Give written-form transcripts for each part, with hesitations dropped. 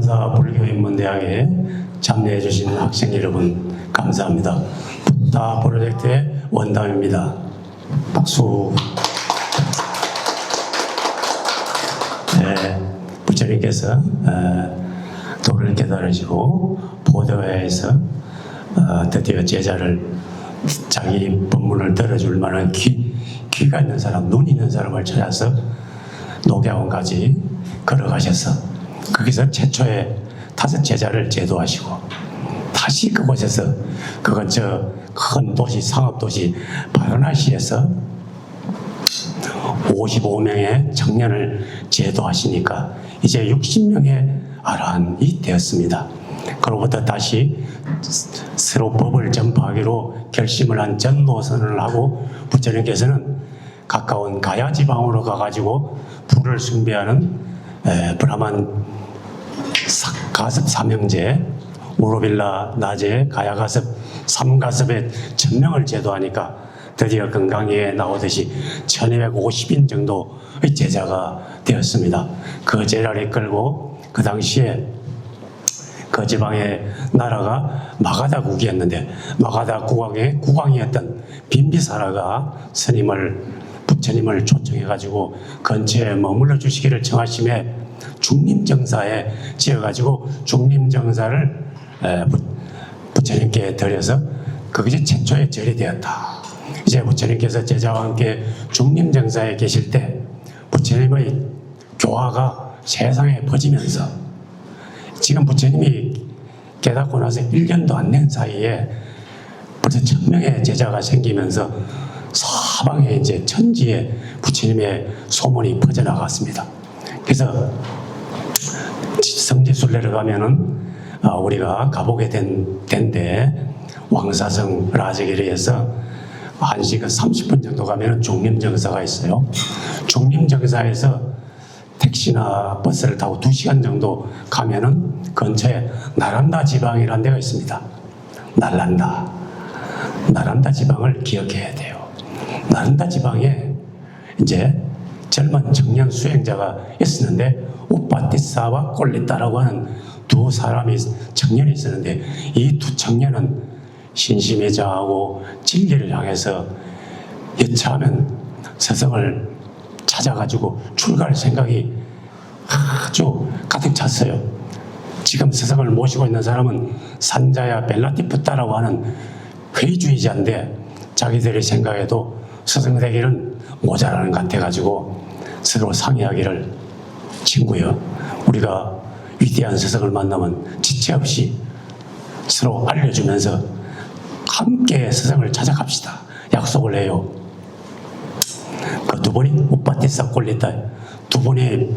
삼사 불교인문대학에 참여해 주신 학생 여러분 감사합니다. 붓다 프로젝트의 원담입니다. 박수. 네, 부처님께서 도를 깨달으시고 보도회에서 드디어 제자를 자기 법문을 들어줄 만한 귀가 있는 사람, 눈 있는 사람을 찾아서 녹야원까지 걸어가셔서 거기서 최초의 5 제자를 제도하시고 다시 그곳에서 그 근처 큰 도시, 상업도시 바라나시에서 55명의 청년을 제도하시니까 이제 60명의 아라한이 되었습니다. 그로부터 다시 새로 법을 전파하기로 결심을 한 전도선언을 하고 부처님께서는 가까운 가야 지방으로 가가지고 불을 숭배하는 브라만 가섭 삼형제, 우로빌라 나제, 가야가섭, 삼가섭의 1000명을 제도하니까 드디어 건강에 나오듯이 1250인 정도의 제자가 되었습니다. 그 제자를 이끌고 그 당시에 그 지방의 나라가 마가다국이었는데 마가다 국왕의 국왕이었던 빈비사라가 부처님을 초청해가지고 근처에 머물러 주시기를 청하심에 중림정사에 지어가지고 중림정사를 부처님께 드려서 그것이 최초의 절이 되었다. 이제 부처님께서 제자와 함께 중림정사에 계실 때 부처님의 교화가 세상에 퍼지면서 지금 부처님이 깨닫고 나서 1년도 안 된 사이에 벌써 1000명의 제자가 생기면서 사방에 이제 천지에 부처님의 소문이 퍼져나갔습니다. 그래서 성지순례를 가면은 우리가 가보게 된데 왕사성 라저기리에서 1시간 30분 정도 가면은 중림정사가 있어요. 중림정사에서 택시나 버스를 타고 2시간 정도 가면은 근처에 나란다 지방이라는 데가 있습니다. 나란다 지방을 기억해야 돼요. 나란다 지방에 이제 젊은 청년 수행자가 있었는데 우파티사와 꼴리타라고 하는 2 사람이 청년이 있었는데 이 2 청년은 신심에 정하고 진리를 향해서 여차하면 스승을 찾아가지고 출가할 생각이 아주 가득 찼어요. 지금 스승을 모시고 있는 사람은 산자야 벨라티푸타라고 하는 회의주의자인데 자기들의 생각에도 스승 되기는 모자라는 것 같아가지고 서로 상의하기를 친구여 우리가 위대한 스승을 만나면 지체 없이 서로 알려주면서 함께 스승을 찾아갑시다. 약속을 해요. 그 2분이 우파티사 꼴리타 2분이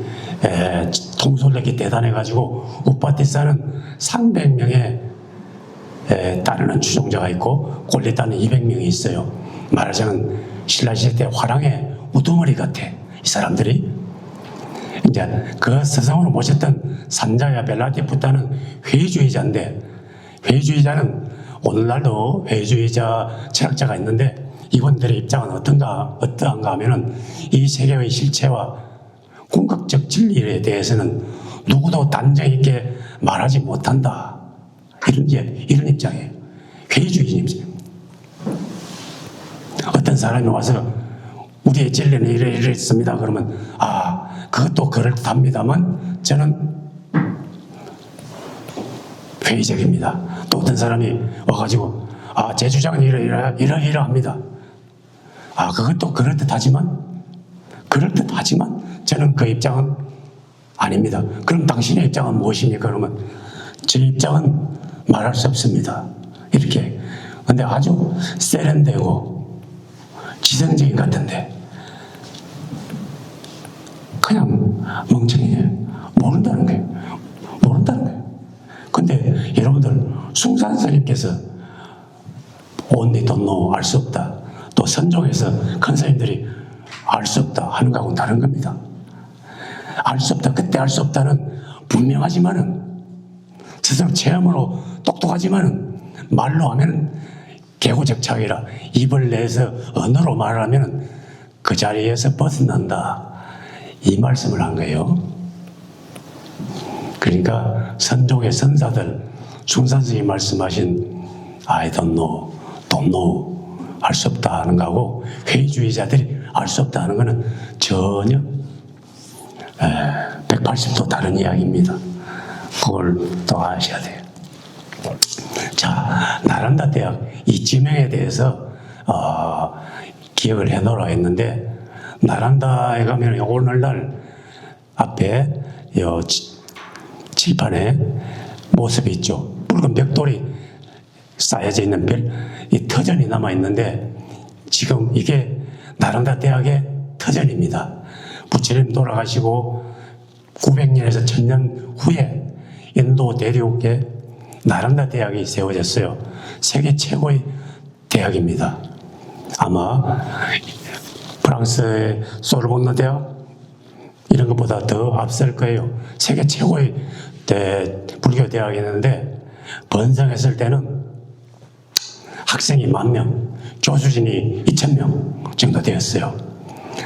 통솔력이 대단해가지고 우파티사는 300명의 따르는 추종자가 있고 꼴리타는 200명이 있어요. 말하자면 신라시대 때 화랑의 우두머리 같아. 이 사람들이 이제 그 스승으로 모셨던 산자야 벨라티푸타는 회의주의자인데 회의주의자는 오늘날도 회의주의자 철학자가 있는데 이분들의 입장은 어떠한가 하면은 이 세계의 실체와 궁극적 진리에 대해서는 누구도 단정 있게 말하지 못한다. 이런 입장이에요. 회의주의 입장. 어떤 사람이 와서 우리의 진리는 이랬습니다. 그러면 그것도 그럴듯합니다만 저는 회의적입니다. 또 어떤 사람이 와가지고 제 주장은 이러합니다. 그것도 그럴듯하지만 저는 그 입장은 아닙니다. 그럼 당신의 입장은 무엇입니까? 그러면 제 입장은 말할 수 없습니다. 이렇게. 근데 아주 세련되고 지성적인 것 같은데 그냥 멍청이에요. 모른다는 거예요. 근데 여러분들 숭산스님께서 only don't know, 알 수 없다. 또 선종에서 큰 스님들이 알 수 없다 하는 거하고는 다른 겁니다. 알 수 없다. 그때 알 수 없다는 분명하지만은 스스로 체험으로 똑똑하지만은 말로 하면 개고적착이라 입을 내서 언어로 말하면 그 자리에서 벗어난다. 이 말씀을 한 거예요. 그러니까 선종의 선사들, 충산스님이 말씀하신 I don't know, don't know 알 수 없다 하는 거하고 회의주의자들이 알 수 없다 하는 것은 전혀 180도 다른 이야기입니다. 그걸 또 아셔야 돼요. 자, 나란다 대학 이 지명에 대해서 기억을 해놓으라 했는데, 나란다에 가면 오늘날 앞에 칠판에 모습이 있죠. 붉은 벽돌이 쌓여져 있는 이 터전이 남아 있는데, 지금 이게 나란다 대학의 터전입니다. 부처님 돌아가시고 900년에서 1000년 후에 인도 대륙에 나란다 대학이 세워졌어요. 세계 최고의 대학입니다. 아마 프랑스의 소르본느 대학 이런 것보다 더 앞설 거예요. 세계 최고의 불교 대학이었는데, 번성했을 때는 학생이 10,000명, 교수진이 2,000명 정도 되었어요.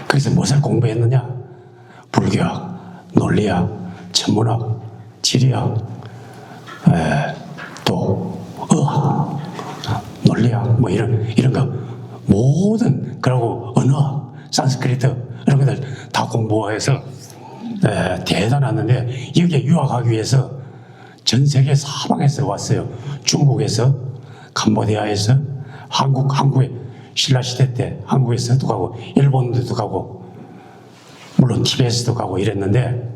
그래서 무엇을 공부했느냐? 불교학, 논리학, 천문학, 지리학, 또 의학, 논리학, 뭐 이런 거 모든, 그리고 언어학, 산스크리트 이런 것들 다 공부해서 대단했는데, 여기에 유학하기 위해서 전 세계 사방에서 왔어요. 중국에서, 캄보디아에서, 한국의 신라시대 때 한국에서도 가고, 일본도 가고, 물론 티베트도 가고 이랬는데,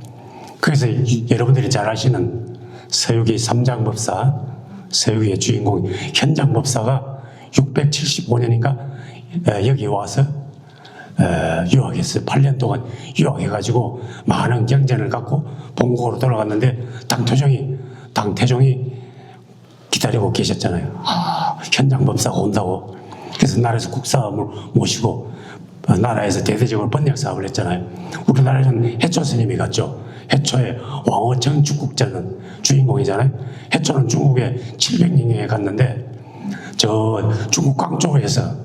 그래서 여러분들이 잘 아시는 서유기 삼장법사, 서유기의 주인공 현장법사가 675년인가 여기 와서 유학했어요. 8년 동안 유학해가지고 많은 경전을 갖고 본국으로 돌아갔는데, 당태종이 기다리고 계셨잖아요. 현장법사가 온다고. 그래서 나라에서 국사를 모시고 나라에서 대대적으로 번역 사업을 했잖아요. 우리나라에서는 해초 스님이 갔죠. 해초의 왕어청 축국자는 주인공이잖아요. 해초는 중국에 700년에 갔는데, 저 중국 광쪽에서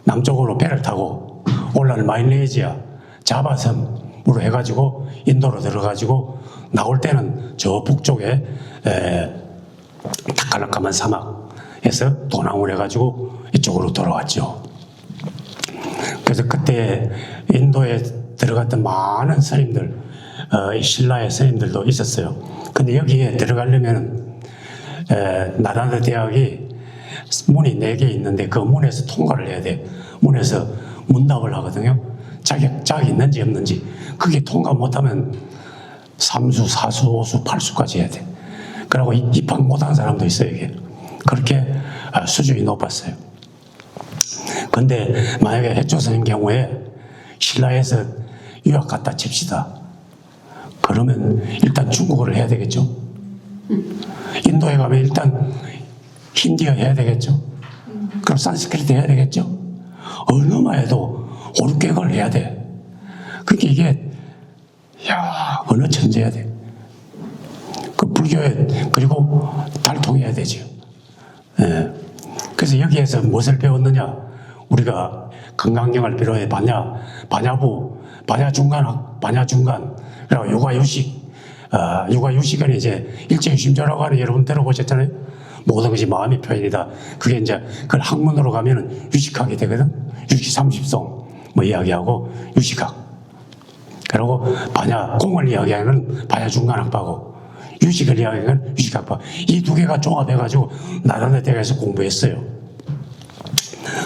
남쪽으로 배를 타고 올라를 마일레이지아 자바섬으로 해가지고 인도로 들어가지고, 나올 때는 저 북쪽에 타칼라카만 사막에서 도낭을 해가지고 이쪽으로 돌아왔죠. 그래서 그때 인도에 들어갔던 많은 스님들, 신라의 스님들도 있었어요. 근데 여기에 들어가려면 나란다 대학이 문이 4개 있는데 그 문에서 통과를 해야 돼. 문에서 문답을 하거든요. 자격이 있는지 없는지. 그게 통과 못하면 3수, 4수, 5수, 8수까지 해야 돼. 그리고 입학 못한 사람도 있어요, 이게. 그렇게 수준이 높았어요. 근데 만약에 해초 스님 경우에 신라에서 유학 갔다 칩시다. 그러면 일단 중국어를 해야 되겠죠. 인도에 가면 일단 힌디어 해야 되겠죠. 그럼 산스크리트 해야 되겠죠. 언어만 해도 5, 6개국을 해야 돼. 그러니까 이게 언어 천재야 돼. 그 불교에, 그리고 달통해야 되죠. 그래서 여기에서 무엇을 배웠느냐? 우리가 건강경을 비롯해 반야부, 반야중간, 그리고 육아유식, 육아유식은 이제 일제유심조라고 하는, 여러분 들어보셨잖아요. 모든 것이 마음의 표현이다. 그게 이제 그걸 학문으로 가면은 유식학이 되거든. 유식 30송 뭐 이야기하고 유식학. 그리고 공을 이야기하는 반야중간학파고, 유식을 이야기하는 유식학파. 이 두 개가 종합해가지고 나란다 대학에서 공부했어요.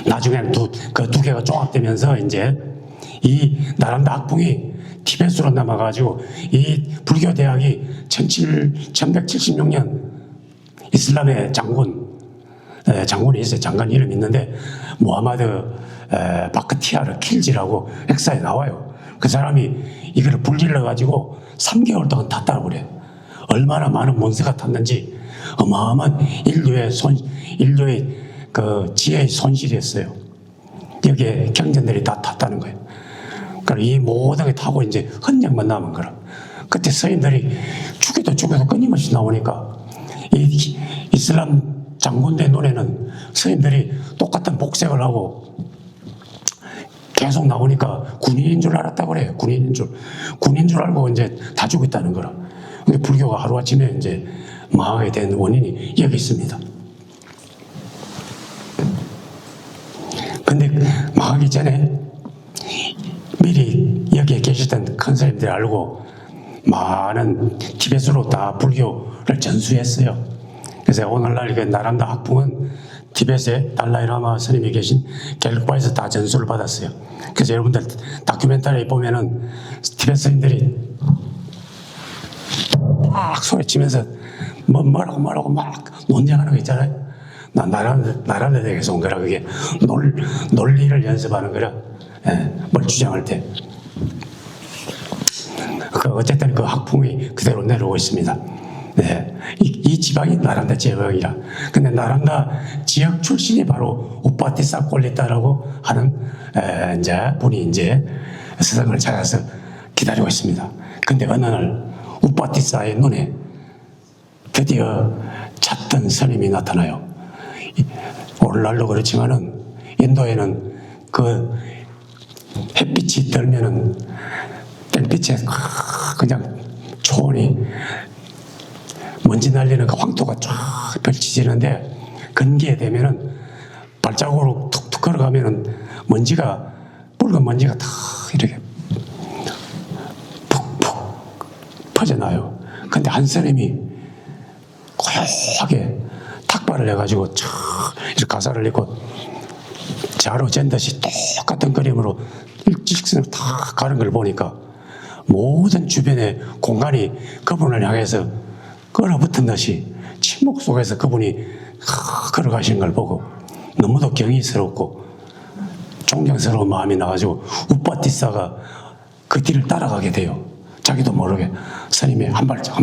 나중에는 그 두 개가 종합되면서 이제 이 나란다 학풍이 티베트로 남아가지고 이 불교 대학이 1176년 이슬람의 장군이 있어요. 장관 이름이 있는데 무하마드 바크티아르 킬지라고 역사에 나와요. 그 사람이 이거를 불질러가지고 3개월 동안 탔다고 그래요. 얼마나 많은 문서가 탔는지 어마어마한 인류의 그 지혜의 손실이었어요. 여기에 경전들이 다 탔다는 거예요. 그러니까 이 모든 게 타고 이제 흔적만 남은 거라. 그때 서인들이 죽여도 끊임없이 나오니까 이 이슬람 장군들 눈에는 서인들이 똑같은 복색을 하고 계속 나오니까 군인인 줄 알았다고 그래요. 군인인 줄 알고 이제 다 죽였다는 거라. 근데 불교가 하루아침에 이제 망하게 된 원인이 여기 있습니다. 근데 망하기 전에 미리 여기에 계셨던 큰 스님들이 알고 많은 티베트로 다 불교를 전수했어요. 그래서 오늘날 그 나란다 학풍은 티베트에 달라이라마 스님이 계신 겔과에서 다 전수를 받았어요. 그래서 여러분들 다큐멘터리에 보면은 티베트 스님들이 막 소리치면서 뭐라고 막 논쟁하는 거 있잖아요. 나란다에서 온 거라. 그게 논리를 연습하는 거라. 예, 뭘 주장할 때. 어쨌든 그 학풍이 그대로 내려오고 있습니다. 네. 이 지방이 나란다 지역이라. 근데 나란다 지역 출신이 바로 우파티사 꼴리타라고 하는 이제 분이 이제 스승을 찾아서 기다리고 있습니다. 근데 어느 날 우파티사의 눈에 드디어 찾던 스님이 나타나요. 오늘날도 그렇지만은 인도에는 그 햇빛이 들면은 땡빛에 그냥 초원이 먼지 날리는 그 황토가 쫙 펼쳐지는데 건기에 되면은 발자국으로 툭툭 걸어가면은 먼지가 붉은 먼지가 다 이렇게 푹푹 퍼져나요. 근데 한 사람이 고요하게 탁발을 해가지고 쫙 이렇게 가사를 읽고 자로 잰 듯이 똑같은 그림으로 일직선으로 다 가는 걸 보니까 모든 주변의 공간이 그분을 향해서 끌어붙은 듯이 침묵 속에서 그분이 걸어가시는 걸 보고 너무도 경이스럽고 존경스러운 마음이 나가지고 우파티사가 그 뒤를 따라가게 돼요. 자기도 모르게 스님이 한 발짝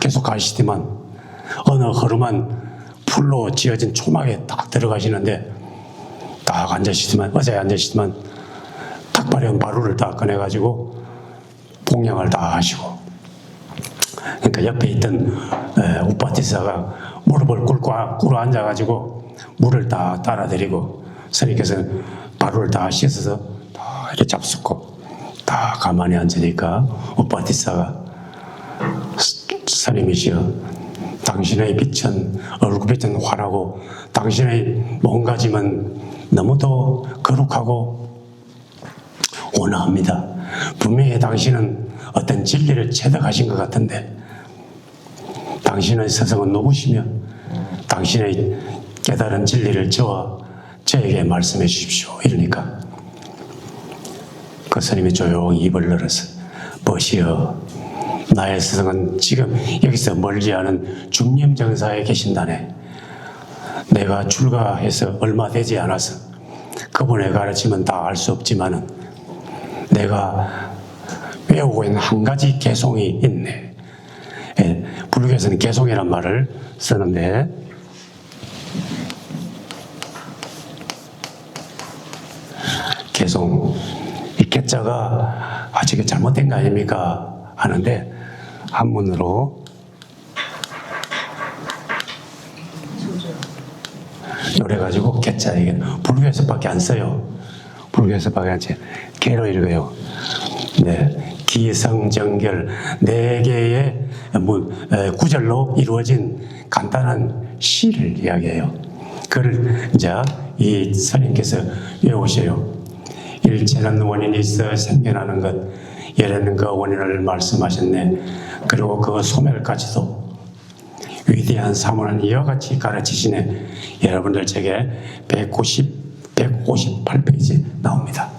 계속 가시더만 어느 허름한 풀로 지어진 초막에 딱 들어가시는데 딱 앉으시더만 의자에 앉으시더만 탁발해온 바루를 다 꺼내가지고 봉양을 다 하시고 그러니까 옆에 있던 우파티사가 무릎을 꿇어 앉아가지고 물을 다 따라드리고 스님께서 바루를 다 씻어서 다 이렇게 잡숫고 다 가만히 앉으니까 우파티사가 스님이시여 당신의 빛은 얼굴빛은 환하고 당신의 몸가짐은 너무도 거룩하고 온화합니다. 분명히 당신은 어떤 진리를 체득하신 것 같은데 당신의 스승은 누구시며 당신의 깨달은 진리를 저에게 말씀해 주십시오. 이러니까 그 스님이 조용히 입을 열어서 보시어 나의 스승은 지금 여기서 멀지 않은 중림정사에 계신다네. 내가 출가해서 얼마 되지 않아서 그분의 가르침은 다 알 수 없지만은 내가 외우고 있는 한 가지 개송이 있네. 예, 불교에서는 개송이란 말을 쓰는데 개송 이 개자가 저게 잘못된 거 아닙니까? 하는데 한문으로 요래가지고 개자 이게 불교에서밖에 안 써요. 불교에서밖에 안 써요. 개로 읽어요. 네, 기성정결 네 개의 구절로 이루어진 간단한 시를 이야기해요. 그걸 이제 이 스님께서 외우셔요. 일체는 원인이 있어 생겨나는 것, 예라는 그 원인을 말씀하셨네. 그리고 그 소멸까지도 위대한 사문은 이와 같이 가르치시네. 여러분들 책에 158페이지 나옵니다.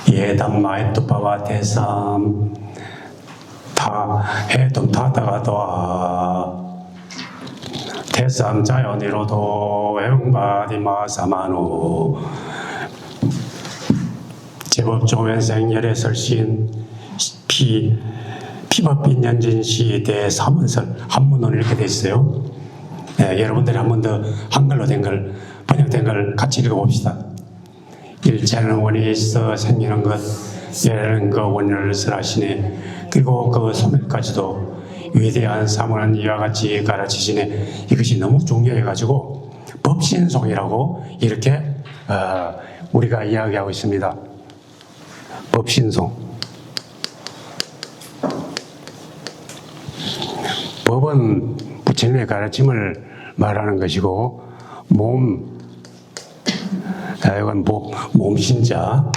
예담마에뚜파와 대삼 타 해둠 타다가도아 대삼 자연이로도 외웅바디마 사마노 제법 조면생열의 설신 피법빈 연진시 대사문설 한문으로 이렇게 돼 있어요. 네, 여러분들이 한 번 더 한글로 된 걸 번역된 걸 같이 읽어봅시다. 일체는 원인이 있어 생기는 것, 예라는 그 원인을 설하시네. 그리고 그 소멸까지도 위대한 사문은 이와 같이 가르치시네. 이것이 너무 중요해가지고 법신송이라고 이렇게 우리가 이야기하고 있습니다. 법신송. 법은 부처님의 가르침을 말하는 것이고, 이건 몸신자,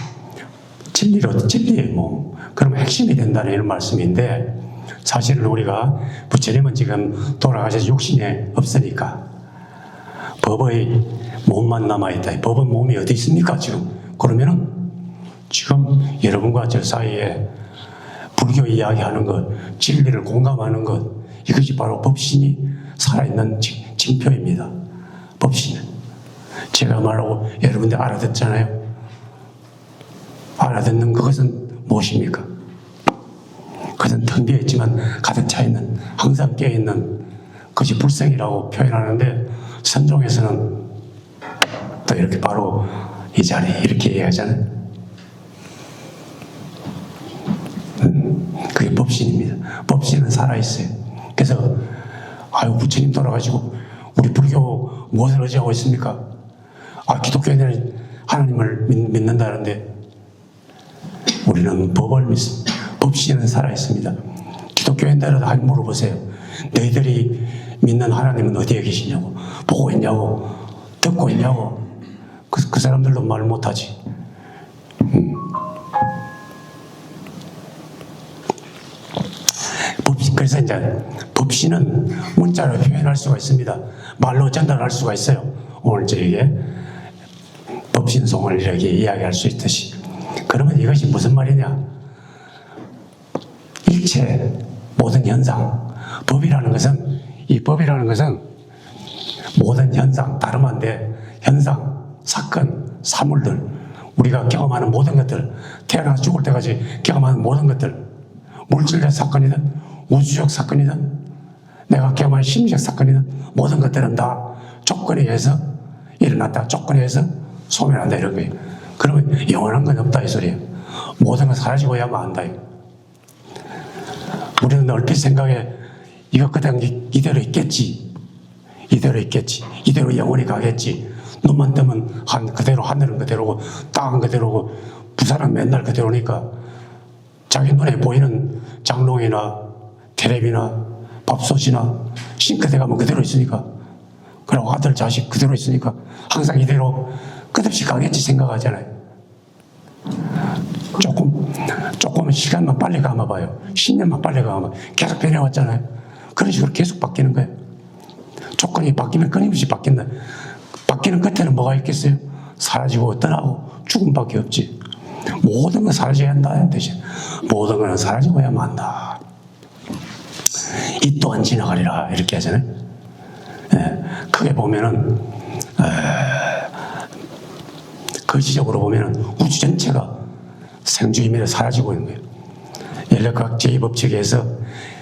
진리의 몸. 그러면 핵심이 된다는 이런 말씀인데, 사실은 우리가 부처님은 지금 돌아가셔서 육신이 없으니까 법의 몸만 남아있다. 법은 몸이 어디 있습니까 지금? 그러면은 지금 여러분과 저 사이에 불교 이야기하는 것, 진리를 공감하는 것, 이것이 바로 법신이 살아있는 징표입니다. 법신은. 제가 말하고 여러분들 알아듣잖아요. 알아듣는 그것은 무엇입니까? 그것은 텅 비어있지만 가득 차있는, 항상 깨어있는 그것이 불생이라고 표현하는데, 선종에서는 또 이렇게 바로 이 자리에 이렇게 얘기하잖아요. 그게 법신입니다. 법신은 살아있어요. 그래서 부처님 돌아가시고 우리 불교 무엇을 의지하고 있습니까? 기독교인들은 하나님을 믿는다는데 우리는 법을 믿습니다. 법신은 살아있습니다. 기독교인들한테 한번 물어보세요. 너희들이 믿는 하나님은 어디에 계시냐고, 보고 있냐고, 듣고 있냐고. 그 사람들도 말 못하지. 그래서 이제 법신은 문자로 표현할 수가 있습니다. 말로 전달할 수가 있어요. 오늘 저에게 법신송을 이렇게 이야기할 수 있듯이. 그러면 이것이 무슨 말이냐? 일체 모든 현상, 이 법이라는 것은 모든 현상, 다름 안 돼. 현상, 사건, 사물들, 우리가 경험하는 모든 것들, 태어나서 죽을 때까지 경험하는 모든 것들, 물질적 사건이든 우주적 사건이든 내가 경험한 심리적 사건이든 모든 것들은 다 조건에 의해서 일어났다, 조건에 의해서 소멸한다, 이런 거예요. 그러면 영원한 건 없다, 이 소리예요. 모든 건 사라지고야만 한다. 우리는 얼핏 생각해 이거 그냥 이대로 있겠지, 이대로 영원히 가겠지. 눈만 뜨면 그대로, 하늘은 그대로고 땅은 그대로고 부산은 맨날 그대로니까 자기 눈에 보이는 장롱이나 텔레비나 밥솥이나 싱크대 가면 그대로 있으니까, 그리고 아들 자식 그대로 있으니까 항상 이대로 끝없이 가겠지 생각하잖아요. 조금 시간만 빨리 감아봐요. 10년만 빨리 감아봐요. 계속 변해왔잖아요. 그런 식으로 계속 바뀌는 거예요. 조건이 바뀌면 끊임없이 바뀐다. 바뀌는 끝에는 뭐가 있겠어요? 사라지고 떠나고 죽음밖에 없지. 모든 건 사라져야 한다는 뜻이에요. 모든 건 사라지고야만 한다. 이 또한 지나가리라, 이렇게 하잖아요. 크게 보면은 거시적으로 보면은 우주 전체가 생주의미로 사라지고 있는 거예요. 연력학 제2법칙에서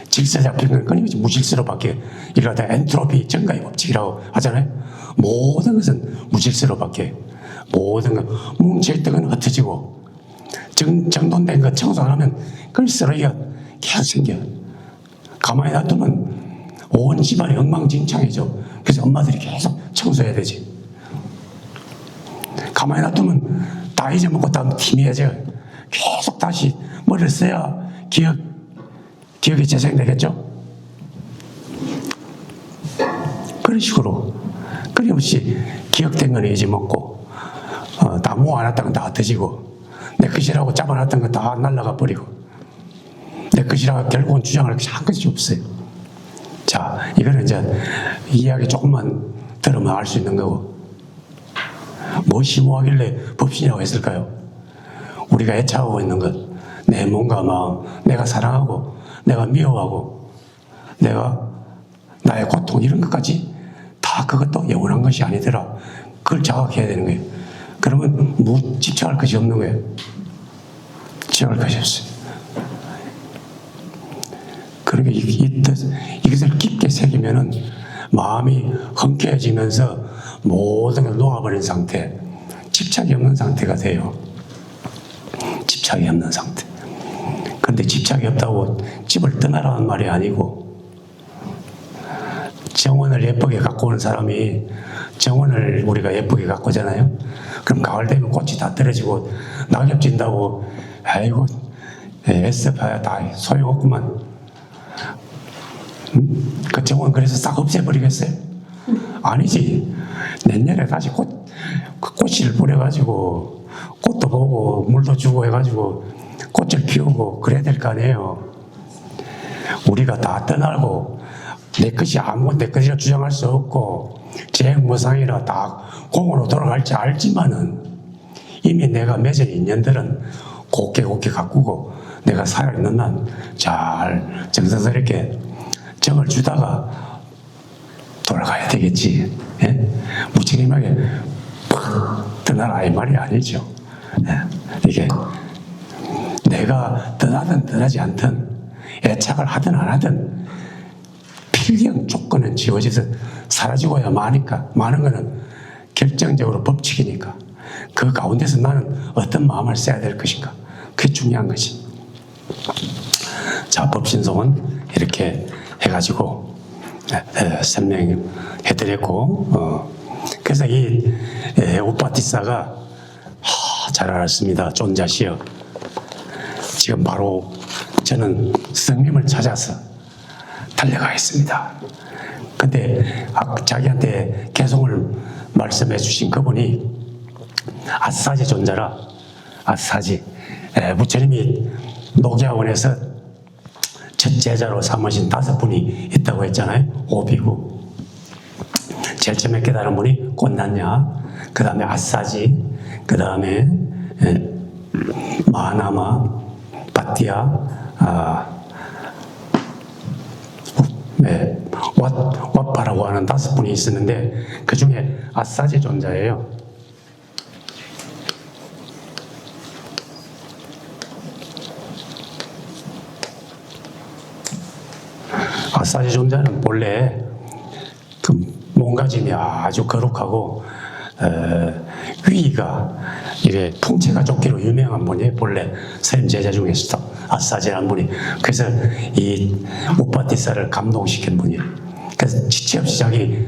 질서 잡히는 건 끊임없이 무질서로 바뀌어요. 이걸 다 엔트로피 증가의 법칙이라고 하잖아요. 모든 것은 무질서로 바뀌어요. 모든 것, 뭉쳐있던 건 흩어지고, 정돈된 것 청소 안 하면 그걸 쓰레기가 계속 생겨요. 가만히 놔두면 온 집안이 엉망진창이죠. 그래서 엄마들이 계속 청소해야 되지. 가만히 놔두면 다 잊어먹고 다 희미해져요. 계속 다시 머리를 써야 기억이 재생되겠죠? 그런 식으로 끊임없이 기억된 건 잊어먹고, 다 모아놨던 건 다 흩어지고, 내 것이라고 잡아놨던 건 다 날아가 버리고, 내 것이라고 결국은 주장할 것이 한 것이 없어요. 자, 이거는 이제 이야기 조금만 들으면 알 수 있는 거고, 무엇이 뭐하길래 법신이라고 했을까요? 우리가 애착하고 있는 것, 내 몸과 마음, 내가 사랑하고, 내가 미워하고, 내가 나의 고통, 이런 것까지 다 그것도 영원한 것이 아니더라. 그걸 자각해야 되는 거예요. 그러면 집착할 것이 없는 거예요. 집착할 것이 없어요. 그러니까 이것을 깊게 새기면은 마음이 흔쾌해지면서 모든 걸 놓아버린 상태, 집착이 없는 상태가 돼요. 집착이 없는 상태. 그런데 집착이 없다고 집을 떠나라는 말이 아니고, 정원을 예쁘게 갖고 오는 사람이 정원을 우리가 예쁘게 가꾸잖아요. 그럼 가을 되면 꽃이 다 떨어지고 낙엽 진다고 아이고 애써봐야 다 소용없구만. 그 정원 그래서 싹 없애버리겠어요? 아니지. 내년에 다시 꽃을 뿌려가지고 꽃도 보고 물도 주고 해가지고 꽃을 피우고 그래야 될 거 아니에요. 우리가 다 떠나고 내 것이 아무것도 내 것이라 주장할 수 없고 재무상이라 다 공으로 돌아갈지 알지만은 이미 내가 맺은 인연들은 곱게 가꾸고 내가 살아있는 한 잘 정성스럽게 정을 주다가 돌아가야 되겠지. 예? 무책임하게 팍 떠나라 이 말이 아니죠. 예? 이게 내가 떠나든 떠나지 않든 애착을 하든 안 하든 필경 조건은 지워져서 사라지고야 마니까 많은 거는 결정적으로 법칙이니까 그 가운데서 나는 어떤 마음을 써야 될 것인가 그게 중요한 것이. 자, 법신송은 이렇게 해가지고 설명해드렸고 그래서 이 우파티사가 잘 알았습니다. 존자시여 지금 바로 저는 스승님을 찾아서 달려가겠습니다. 근데 자기한테 개송을 말씀해 주신 그분이 아사지 존자라. 아사지 부처님이 녹야원에서 첫 제자로 삼으신 5분이 있다고 했잖아요. 오비구 제일 처음에 깨달은 분이 꽃난야, 그 다음에 아사지, 그 다음에 마나마, 바티아, 왓파라고 하는 5분이 있었는데 그 중에 아사지 존자예요. 아사지 존자는 본래 그 몸가짐이 아주 거룩하고 위가 이게 풍채가 좋기로 유명한 분이 본래 스님 제자 중에서도 아사지라는 분이. 그래서 이 우파티사를 감동시킨 분이에요. 그래서 지체 없이 자기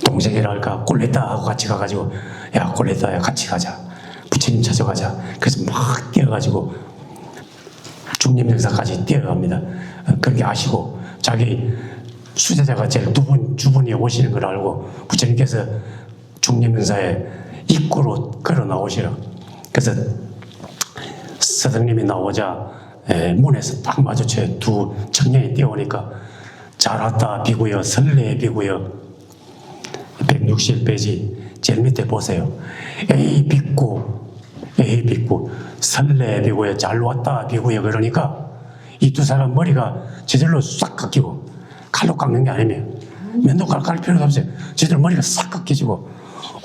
동생이랄까 꼴레타하고 같이 가가지고 야 꼴레타야 같이 가자, 부처님 찾아가자. 그래서 막 뛰어가지고 중림정사까지 뛰어갑니다. 그렇게 아시고 자기 수제자가 제일 주분이 오시는 걸 알고 부처님께서 중림정사에 입구로 걸어 나오시라. 그래서 스승님이 나오자 문에서 딱 마주쳐요. 두 청년이 뛰어오니까 잘 왔다 비구여 설레 비구여. 161페이지 제일 밑에 보세요. 에이 비구 설레 비구여 잘 왔다 비구여. 그러니까 이 두 사람 머리가 저절로 싹 깎이고 칼로 깎는 게 아니면 면도칼 깔 필요도 없어요. 저들 머리가 싹 깎여지고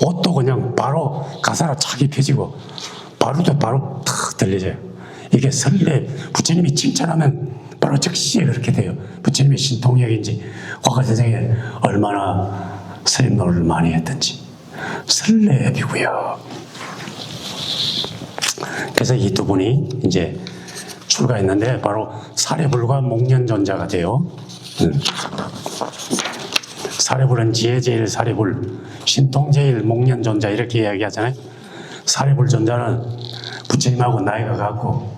옷도 그냥 바로 가사로 착 입혀지고 바로도 바로 탁 들려져요. 이게 설레 부처님이 칭찬하면 바로 즉시에 그렇게 돼요. 부처님의 신통력인지 과거세상에 얼마나 스님 노릇을 많이 했던지 설레 비구요. 그래서 이 두 분이 이제 출가했는데 바로 사례불과 목련존자가 돼요. 사례불은 지혜제일 사례불, 신통제일 목련존자 이렇게 이야기하잖아요. 사례불 존자는 부처님하고 나이가 같고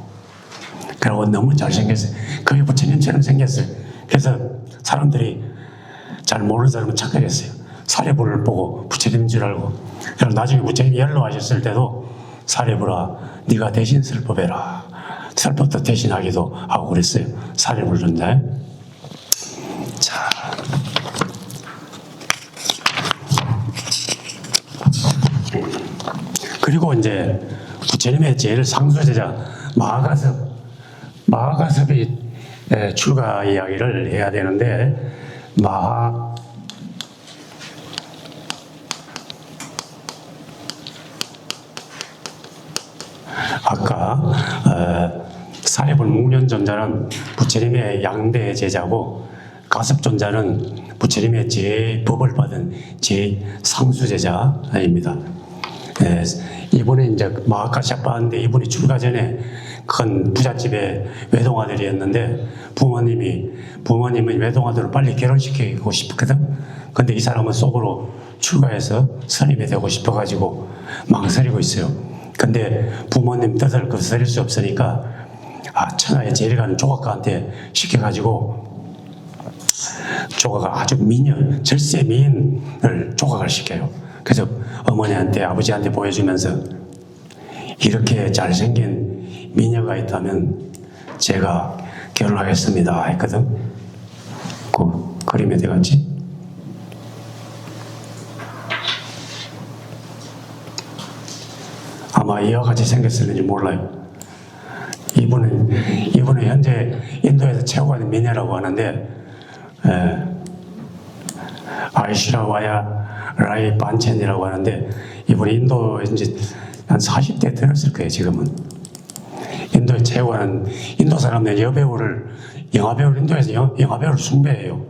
그리고 너무 잘생겼어요. 거의 부처님처럼 생겼어요. 그래서 사람들이 잘 모르는 사람은 착각했어요. 사례불을 보고 부처님인 줄 알고. 그리고 나중에 부처님이 연로하셨을 때도 사례불아 네가 대신 슬퍼해라. 슬퍼도 대신하기도 하고 그랬어요. 사례불 존자. 자, 그리고 이제 부처님의 제일 상수제자 마하가섭이 출가 이야기를 해야 되는데 아까 사례불 목련존자는 부처님의 양대 제자고 가섭존자는 부처님의 제법을 받은 제상수제자입니다. 이분이 이제 마하카샤파인데 이분이 출가 전에 큰 부잣집의 외동아들이었는데 부모님은 외동아들을 빨리 결혼시키고 싶거든. 근데 이 사람은 속으로 출가해서 스님이 되고 싶어가지고 망설이고 있어요. 근데 부모님 뜻을 거스릴 수 없으니까 천하의 제일 가는 조각가한테 시켜가지고 조각가 아주 절세 미인을 조각을 시켜요. 그래서 어머니한테 아버지한테 보여주면서 이렇게 잘생긴 미녀가 있다면 제가 결혼하겠습니다 했거든. 그 그림에 대같이 아마 이와 같이 생겼을는지 몰라요. 이분은 현재 인도에서 최고가 된 미녀라고 하는데 아이시라와야 라이 반첸이라고 하는데 이분이 인도 이제 한 40대 들었을 거예요. 지금은 인도의 최고는 인도 사람들 여배우를 영화배우를 인도에서 영화배우를 숭배해요.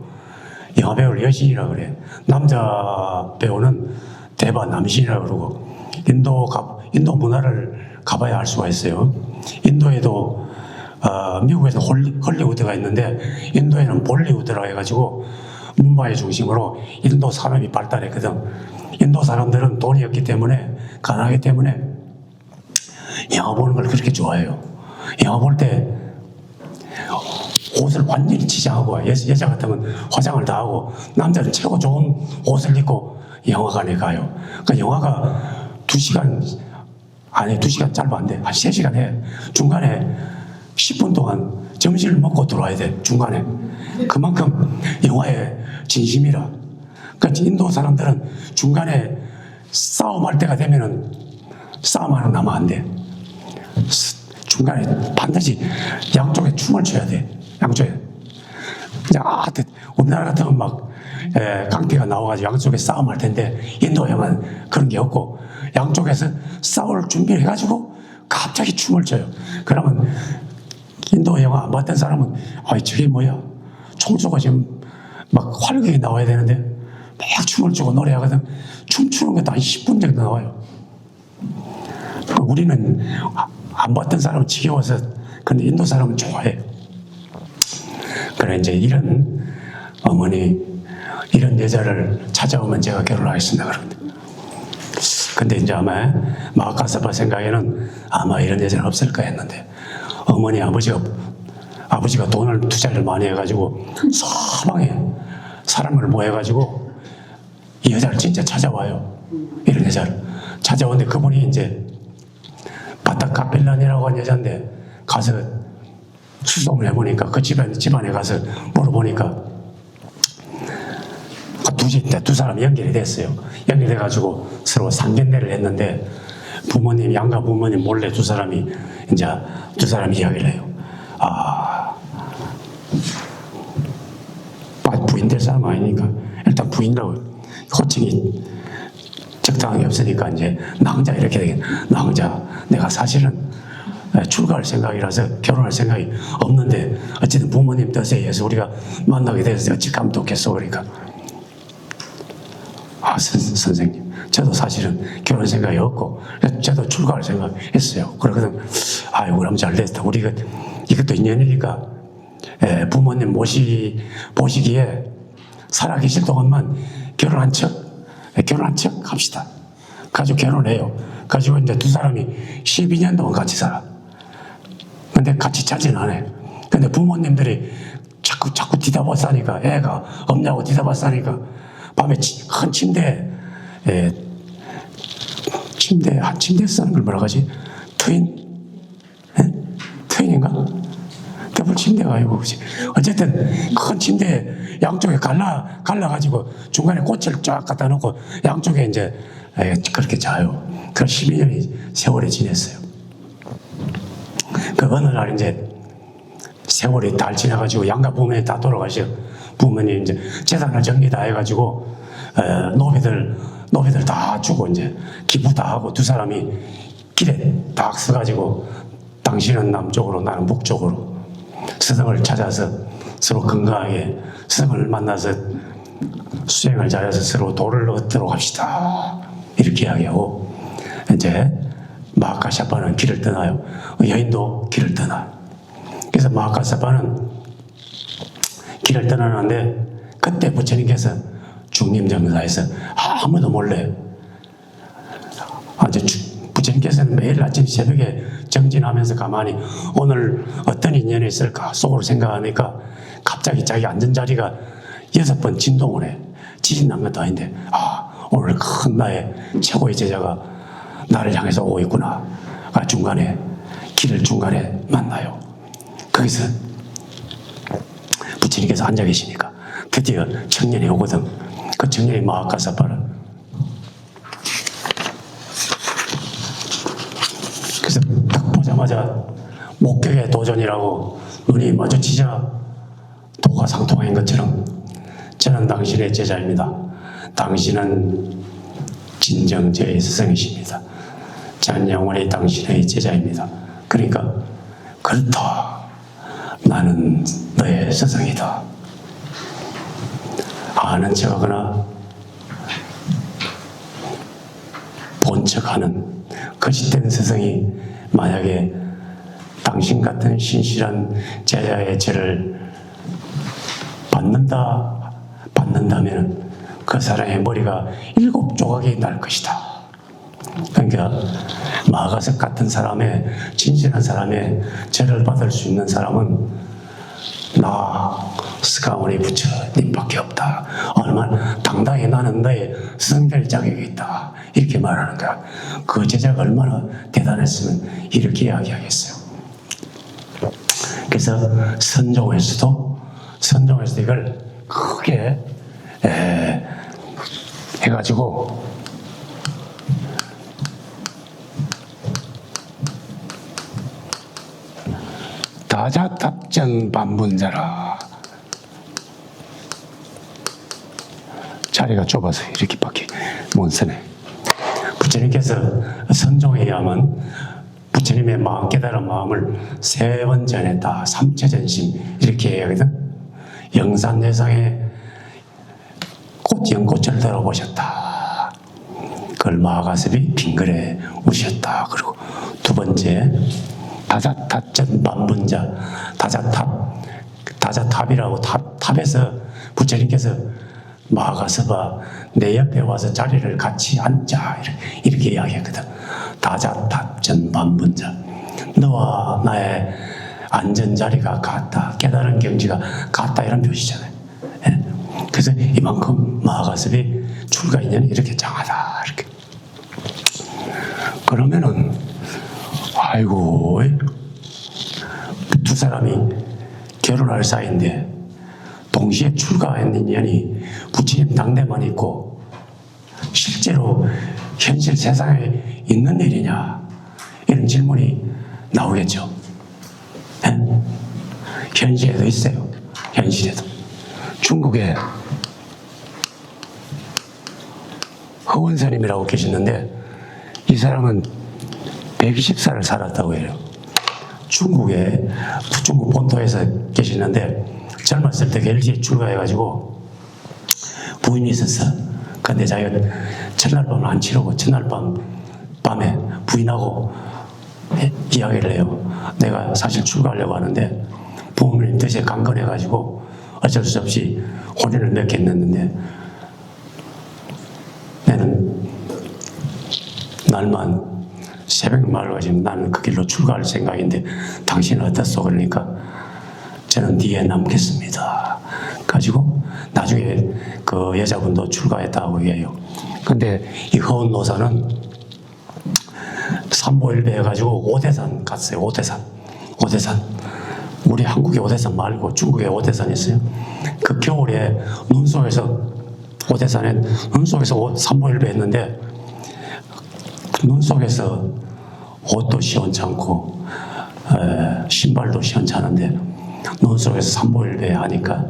영화배우를 여신이라 그래. 남자 배우는 대바 남신이라 그러고 인도 문화를 가봐야 알 수가 있어요. 인도에도 미국에서 헐리우드가 있는데 인도에는 볼리우드라고 해가지고 뭄바이 중심으로 인도 산업이 발달했거든. 인도 사람들은 돈이 없기 때문에 가난하기 때문에 영화 보는 걸 그렇게 좋아해요. 영화 볼 때 옷을 완전히 치장하고 여자 같으면 화장을 다 하고 남자는 최고 좋은 옷을 입고 영화관에 가요. 그러니까 영화가 2시간 아니 2시간 짧아 안 돼. 한 3시간 해. 중간에 10분 동안 점심을 먹고 들어와야 돼. 중간에. 그만큼 영화에 진심이라. 그러니까 인도 사람들은 중간에 싸움할 때가 되면은 싸움하는 나면 안 돼. 중간에 반드시 양쪽에 춤을 춰야 돼. 양쪽에. 우리나라 같으면 막 깡패가 나와가지고 양쪽에 싸움할 텐데 인도 영화는 그런 게 없고 양쪽에서 싸울 준비를 해가지고 갑자기 춤을 춰요. 그러면 인도 영화 안 봤던 사람은 저게 뭐야? 총 쏘고 지금 막 활극이 나와야 되는데 막 춤을 추고 노래하거든. 춤추는 것도 한 10분 정도 나와요. 우리는 안 봤던 사람은 지겨워서 근데 인도 사람은 좋아해. 그래 이제 이런 어머니 이런 여자를 찾아오면 제가 결혼하겠습니다 그런데. 근데 이제 아마 마카사파 생각에는 아마 이런 여자는 없을까 했는데 어머니 아버지가 돈을 투자를 많이 해가지고 사방에 사람을 모여가지고 이 여자를 진짜 찾아와요. 이런 여자를 찾아오는데 그분이 이제 바타 카펠란이라고 한 여자인데 가서 수송을 해보니까 그 집안에 가서 물어보니까 두 사람이 연결이 됐어요. 연결돼가지고 서로 상견례를 했는데 양가 부모님 몰래 두 사람이 이야기를 해요. 부인 될 사람 아니니까 일단 부인이라고 호칭이 적당하게 없으니까 이제 낭자 이렇게 되겠네. 낭자 내가 사실은 출가할 생각이라서 결혼할 생각이 없는데 어쨌든 부모님 뜻에 의해서 우리가 만나게 돼서 어찌 감독했어. 그러니까 선생님 저도 사실은 결혼 생각이 없고 저도 출가할 생각했어요. 그러거든. 그럼 잘 됐다. 우리가 이것도 인연이니까 부모님 보시기에 살아계실 동안만 결혼한 척 합시다. 가지고 결혼해요. 가지고 이제 두 사람이 12년 동안 같이 살아. 근데 같이 자진 않아요. 근데 부모님들이 자꾸 뒤다봐 싸니까 애가 없냐고 뒤다봐 싸니까 밤에 큰 침대에 쓰는 걸 뭐라고 하지? 트윈인가? 더블 침대가 아니고 그치? 어쨌든 큰 침대에 양쪽에 갈라가지고 중간에 꽃을 쫙 갖다 놓고 양쪽에 이제 그렇게 자요. 그 12년이 세월이 지냈어요. 그 어느 날 이제 세월이 달 지나가지고 양가 부모님이 다 돌아가셔. 부모님 이제 재산을 정리 다 해가지고 노비들 다 주고 이제 기부 다 하고 두 사람이 길에 딱 서가지고 당신은 남쪽으로 나는 북쪽으로 스승을 찾아서 서로 건강하게 스승을 만나서 수행을 잘해서 서로 도를 얻도록 합시다. 이렇게 이야기하고 이제 마하카사파는 길을 떠나요. 여인도 길을 떠나요. 그래서 마하카사파는 길을 떠나는데 그때 부처님께서 중림정사에서 아무도 몰래 부처님께서는 매일 아침 새벽에 정진하면서 가만히 오늘 어떤 인연이 있을까 속으로 생각하니까 갑자기 자기 앉은 자리가 6번 진동을 해. 지진 난 것도 아닌데, 오늘 큰 나의 최고의 제자가 나를 향해서 오고 있구나. 중간에, 길을 중간에 만나요. 거기서 부처님께서 앉아 계시니까 드디어 청년이 오거든. 그 청년이 막 가서 봐라. 그래서 딱 보자마자 목격의 도전이라고 눈이 마주치자 도가 상통한 것처럼 저는 당신의 제자입니다. 당신은 진정 저의 스승이십니다. 저는 영원히 당신의 제자입니다. 그러니까 그렇다. 나는 너의 스승이다. 아는 척하거나 본 척하는 거짓된 스승이 만약에 당신 같은 신실한 제자의 죄를 받는다면 그 사람의 머리가 7조각이 날 것이다. 그러니까 마가석 같은 사람의 진실한 사람의 죄를 받을 수 있는 사람은 나 스가모니 부처님밖에 없다. 얼마나 당당히 나는 너의 스승 될 자격이 있다. 이렇게 말하는 거야. 그 제자가 얼마나 대단했으면 이렇게 이야기하겠어요. 그래서 선종에서도 이걸 크게 해가지고 다자탑전 반분자라. 자리가 좁아서 이렇게밖에 못 쓰네. 부처님께서 선종해야 하면 부처님의 마음, 깨달은 마음을 3번 전했다. 삼체전심 이렇게 해야거든. 영산예상에 연꽃을 들어보셨다. 그걸 마가섭이 빙그레 우셨다. 그리고 2번째 다자탑전 반분자. 다자탑이라고 탑에서 부처님께서 마가섭아 내 옆에 와서 자리를 같이 앉자 이렇게 이야기했거든. 다자탑전 반분자. 너와 나의 앉은 자리가 같다. 깨달은 경지가 같다. 이런 표시잖아요. 예? 그래서 이만큼 마가섭이 출가 인연이 이렇게 장하다. 이렇게. 그러면은 아이고, 두 사람이 결혼할 사이인데 동시에 출가한 인연이 부처님 당대만 있고 실제로 현실 세상에 있는 일이냐 이런 질문이 나오겠죠. 네? 현실에도 있어요. 현실에도. 중국에 허원스님이라고 계시는데 이 사람은 120살을 살았다고 해요. 중국 본토에서 계시는데 젊었을 때 LG에 출가해가지고 부인이 있었어. 근데 자기가 첫날 밤을 안 치르고 첫날 밤에 부인하고 이야기를 해요. 내가 사실 출가하려고 하는데 부모님 뜻에 강건해가지고 어쩔 수 없이 혼인을 맺겠는데 나는 날만 새벽 말로 가지고 나는 그 길로 출가할 생각인데 당신은 어떻소? 그러니까 저는 뒤에 남겠습니다. 가지고 나중에 그 여자분도 출가했다고 얘기해요. 근데 이 허운 노사는 삼보일배 해가지고 오대산 갔어요. 오대산. 우리 한국의 오대산 말고 중국의 오대산이 있어요. 그 겨울에 눈 속에서 오대산에 눈 속에서 삼보일배 했는데 눈 속에서 옷도 시원찮고 신발도 시원찮은데 눈 속에서 삼보일배 하니까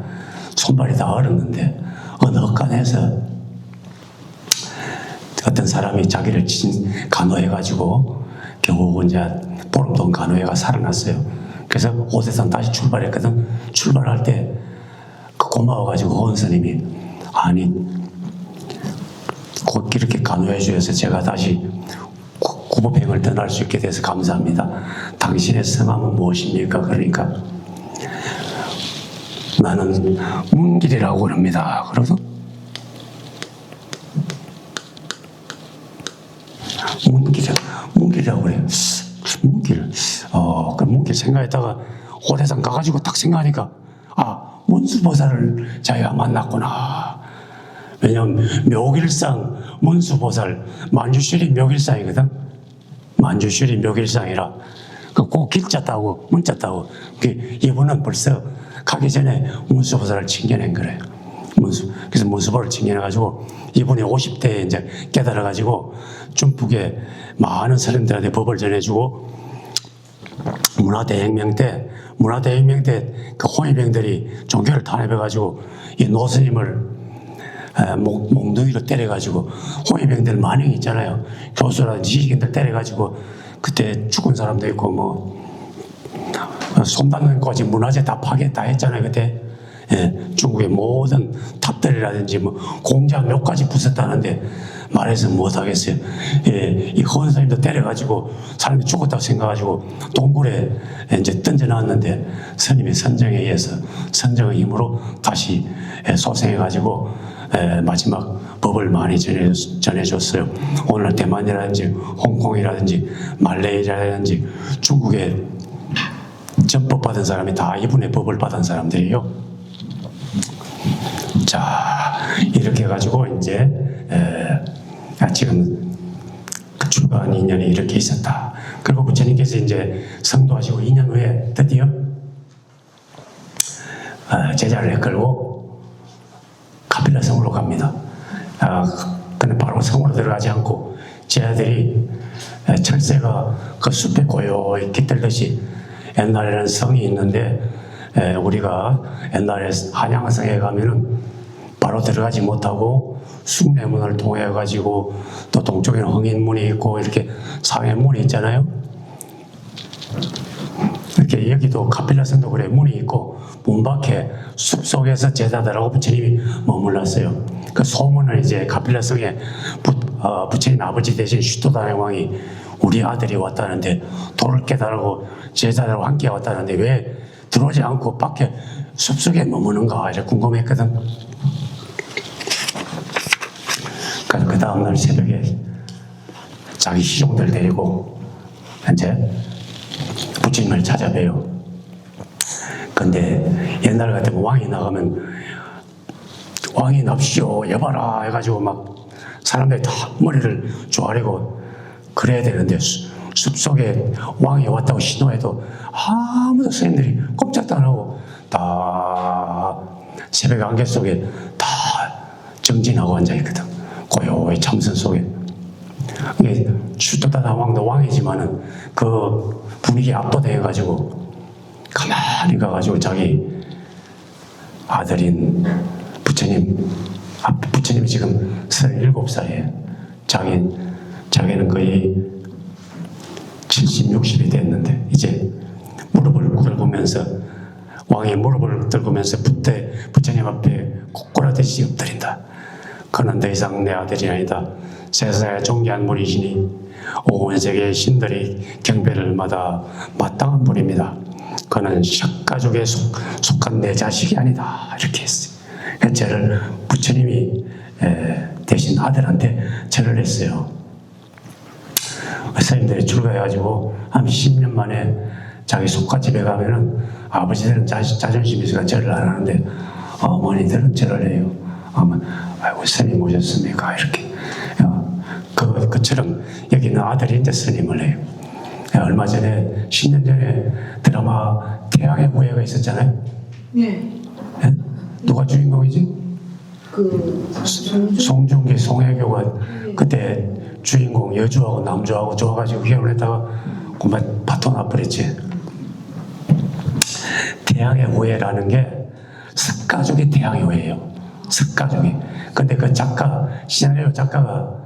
손발이 다 얼었는데 어느간해서 어떤 사람이 자기를 간호해가지고 결국 이제 보름동 간호회가 살아났어요. 그래서 오대산 다시 출발했거든. 출발할 때 고마워가지고 허원 스님이 아니 곧 이렇게 간호해 주셔서 제가 다시 구법행을 떠날 수 있게 돼서 감사합니다. 당신의 성함은 무엇입니까? 그러니까 나는 문길이라고 합니다. 그래서 문길이라고 그래요. 문길. 그 문길 생각했다가 오대산 가가지고 딱 생각하니까, 문수보살을 자기가 만났구나. 왜냐면 묘길상 문수보살, 만주실이 묘길상이거든. 만주실이 묘길상이라 꼭 길자 따고 문자 따고 이분은 벌써 가기 전에 문수보살을 칭겨낸 거래요. 그래서 문수보를 칭겨내가지고 이분이 50대에 이제 깨달아가지고 중국의 많은 사람들한테 법을 전해주고 문화대혁명 때 그 홍위병들이 종교를 탄압해가지고 이 노스님을 몽둥이로 때려가지고 홍위병들 만행 있잖아요. 교수라든지 지식인들 때려가지고 그때 죽은 사람도 있고 뭐 손 닿는 거지 문화재 다 파괴 다 했잖아요 그때. 중국의 모든 탑들이라든지 뭐 공장 몇 가지 부쉈다는데 말해서 못하겠어요. 이 헌스님도 때려가지고 사람이 죽었다고 생각가지고 동굴에 이제 던져놨는데 스님의 선정에 의해서 선정의 힘으로 다시 소생해가지고 마지막 법을 많이 전해줬어요. 오늘 대만이라든지 홍콩이라든지 말레이시아라든지 중국에 전법 받은 사람이 다 이분의 법을 받은 사람들이에요. 자, 이렇게 해가지고 이제 지금 출가한 인연이 이렇게 있었다. 그리고 부처님께서 이제 성도하시고 2년 후에 드디어 제자를 끌고 카필라 성으로 갑니다. 근데 바로 성으로 들어가지 않고 제자들이 철새가 그 숲에 고요히 깃들듯이 옛날에는 성이 있는데 우리가 옛날에 한양성에 가면은 바로 들어가지 못하고 숭례문을 통해 가지고 또 동쪽에는 흥인문이 있고 이렇게 상해문이 있잖아요. 이렇게 여기도 카필라성도 그래 문이 있고 문 밖에 숲속에서 제자들하고 부처님이 머물렀어요. 그 소문을 이제 카필라성에 부처님 아버지 대신 슈토다네 왕이 우리 아들이 왔다는데 도를 깨달고 제자들하고 함께 왔다는데 왜 들어오지 않고 밖에 숲속에 머무는가 이렇게 궁금했거든. 그래서 그 다음날 새벽에 자기 시종들 데리고 이제 부처님을 찾아봬요. 근데 옛날 같으면 왕이 나가면 왕이 납시오 여봐라 해가지고 막 사람들이 다 머리를 조아리고 그래야 되는데 숲속에 왕이 왔다고 신호해도 아무도 스님들이 꼼짝도 안 하고 다 새벽 안개 속에 다 정진하고 앉아있거든. 고요히 참선 속에. 슈토다나 왕도 왕이지만은 그 분위기에 압도돼가지고 가만히 가가지고 자기 아들인 부처님이 지금 37살이에요. 자기는 거의 70, 60이 됐는데 이제 무릎을 꿇으면서 왕이 무릎을 들고면서 부처님 앞에 꼬꾸라듯이 엎드린다. 그는 더 이상 내 아들이 아니다. 세상에 존귀한 분이시니 온 세계의 신들이 경배를 받아 마땅한 분입니다. 그는 샥가족에 속한 내 자식이 아니다. 이렇게 했어요. 절을 부처님이 대신 아들한테 절을 했어요. 스님들이 출가해가지고 한 10년 만에 자기 속가집에 가면은 아버지들은 자존심이 있어서 절을 안 하는데 어머니들은 절을 해요. 아이고 스님 오셨습니까? 이렇게. 그처럼 여기는 아들이 이제 스님을 해요. 얼마 전에 10년 전에 드라마 태양의 후예가 있었잖아요. 네. 네? 누가 주인공이지? 송중기, 송혜교가 그때 주인공 여주하고 남주하고 좋아가지고 결혼했다가 그만 파토 나버렸지. 태양의 후예라는 게 석가족이 태양의 후예예요. 석가족이. 근데 그 시나리오 작가가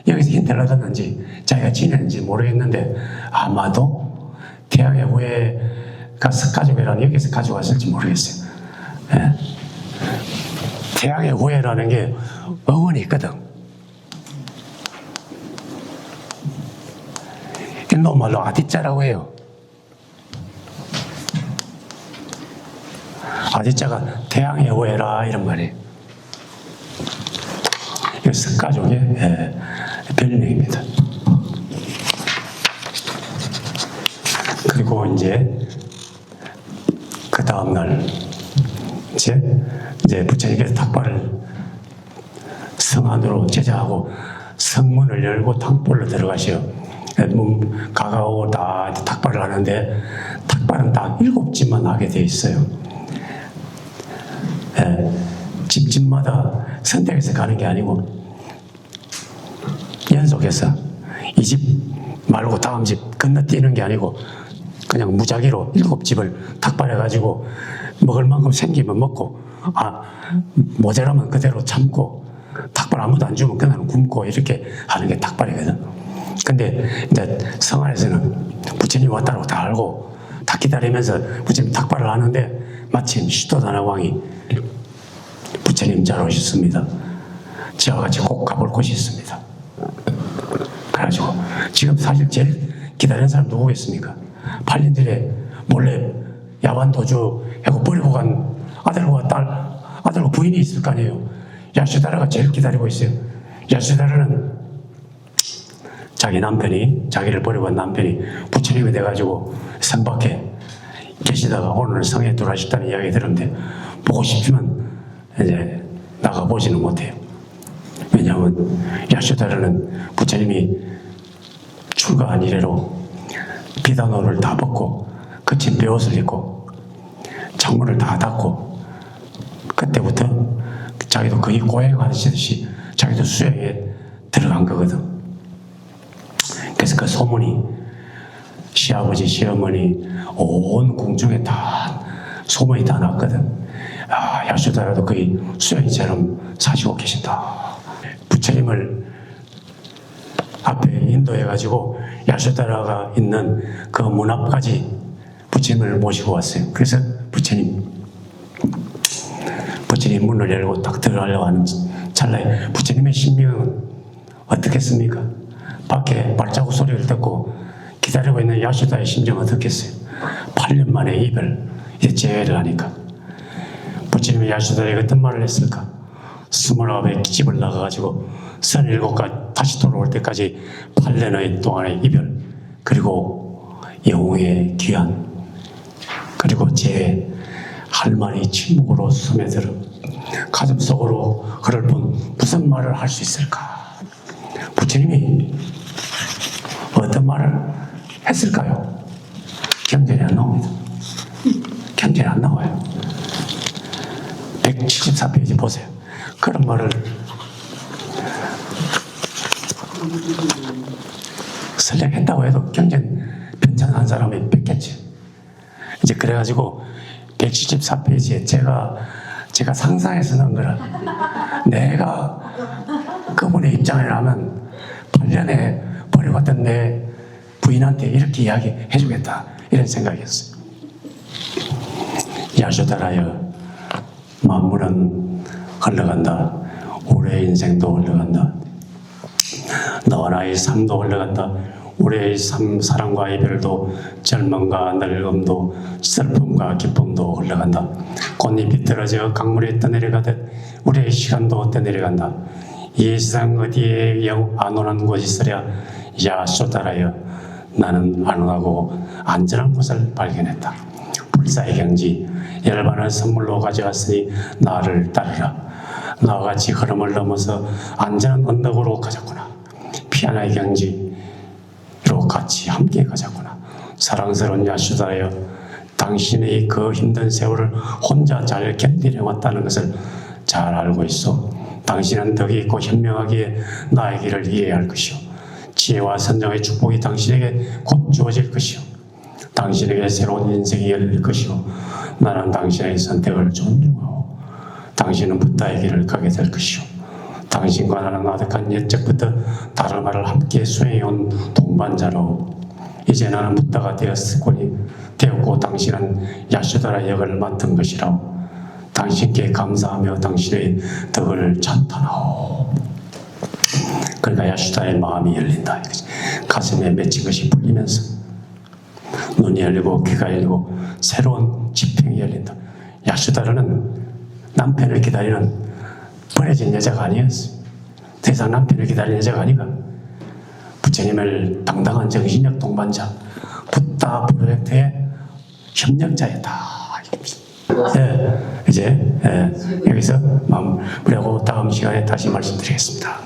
여기서 힌트를 얻었는지 자기가 지냈는지 모르겠는데 아마도 태양의 후예가 석가족이라는 여기서 가져왔을지 모르겠어요. 예. 태양의 후예라는 게 어원이 있거든. 일본 말로 아디자라고 해요. 아디자가 태양의 후예라 이런 말이에요. 석가족의 별명입니다. 그리고 이제 그 다음날 이제 부처님께서 탁발을 성 안으로 제자하고 성문을 열고 탕불로 들어가시오. 가가오고 다 탁발을 하는데 탁발은 다 7집만 하게 돼 있어요. 집마다 선택해서 가는 게 아니고 연속해서 이 집 말고 다음 집 건너뛰는 게 아니고 그냥 무작위로 7집을 탁발해가지고 먹을 만큼 생기면 먹고 모자라면 그대로 참고 탁발 아무도 안 주면 그냥 굶고 이렇게 하는 게 탁발이거든. 근데 이제 성 안에서는 부처님 왔다고 다 알고 다 기다리면서 부처님 탁발을 하는데 마침 시도다나 왕이 부처님 잘 오셨습니다. 저와 같이 꼭 가볼 곳이 있습니다. 그래가지고 지금 사실 제일 기다리는 사람 누구겠습니까? 8년 전에 몰래 야반 도주하고 버리고 간 아들과 딸, 아들과 부인이 있을 거 아니에요. 야수다라가 제일 기다리고 있어요. 야수다라는 자기 남편이, 자기를 버리고 간 남편이 부처님이 돼가지고 성 밖에 계시다가 오늘 성에 들어가셨다는 이야기 들었는데 보고 싶지만 이제 나가보지는 못해요. 왜냐하면 야수다라는 부처님이 출가한 이래로 비단옷을 다 벗고 거친 베옷을 입고 창문을 다 닫고 그때부터 자기도 거의 고행하시듯이 자기도 수행에 들어간 거거든. 그래서 그 소문이 시아버지, 시어머니 온 궁중에 다 소문이 다 났거든. 야수다라도 거의 수행이처럼 사시고 계신다. 부처님을 앞에 인도해가지고 야수다라가 있는 그 문 앞까지 부처님을 모시고 왔어요. 그래서 부처님 문을 열고 딱 들어가려고 하는 찰나에 부처님의 심령은 어떻겠습니까? 밖에 발자국 소리를 듣고 기다리고 있는 야수다의 심정은 어떻겠어요? 8년 만에 이별, 이제 재회를 하니까 부처님이 야수다에게 어떤 말을 했을까? 29의 집을 나가가지고 37까지 다시 돌아올 때까지 8년의 동안의 이별, 그리고 영웅의 귀환, 그리고 재회, 할 말이 침묵으로 스며들어 가슴속으로 흐를 뿐 무슨 말을 할 수 있을까? 부처님이 어떤 말을 했을까요? 경전이 안 나옵니다. 경전이 안 나와요. 174페이지 보세요. 그런 말을 설령 했다고 해도 경전 편찬한 사람이 뺏겠지. 이제 그래가지고 174페이지에 제가 상상해서 넣은 거라. 내가 그분의 입장이라면 8년에 버리고 왔던 내 부인한테 이렇게 이야기해 주겠다, 이런 생각이었어요. 야수다라여, 만물은 흘러간다. 우리의 인생도 흘러간다. 너와 나의 삶도 흘러간다. 우리의 삶, 사랑과 이별도, 젊음과 늙음도, 슬픔과 기쁨도 흘러간다. 꽃잎이 떨어져 강물에 떠내려가듯 우리의 시간도 떠내려간다. 이 세상 어디에 안온한 곳이 있으랴. 야수다라여, 나는 안온하고 안전한 곳을 발견했다. 불사의 경지, 열반을 선물로 가져갔으니 나를 따르라. 나와 같이 흐름을 넘어서 안전한 언덕으로 가자꾸나. 피아나의 경지로 같이 함께 가자꾸나. 사랑스러운 야수다여, 당신의 그 힘든 세월을 혼자 잘 견디려왔다는 것을 잘 알고 있어. 당신은 덕이 있고 현명하기에 나의 길을 이해해야 할 것이오. 지혜와 선정의 축복이 당신에게 곧 주어질 것이오. 당신에게 새로운 인생이 열릴 것이오. 나는 당신의 선택을 존중하오. 당신은 부다의 길을 가게 될 것이오. 당신과 나는 아득한 옛적부터 다르마를 함께 수행해온 동반자로, 이제 나는 부다가 되었고 당신은 야수다라 역을 맡은 것이라오. 당신께 감사하며 당신의 덕을 찬탄하오. 그러니까 야수다의 마음이 열린다. 가슴에 맺힌 것이 풀리면서 눈이 열리고 귀가 열리고 새로운 지평이 열린다. 야수다라는 남편을 기다리는 버려진 여자가 아니었어요. 더 이상 남편을 기다리는 여자가 아니고 부처님을 당당한 정신력 동반자, 부다 프로젝트 그리스도의 협력자였다. 예, 이제 여기서 마무리하고 다음 시간에 다시 말씀드리겠습니다.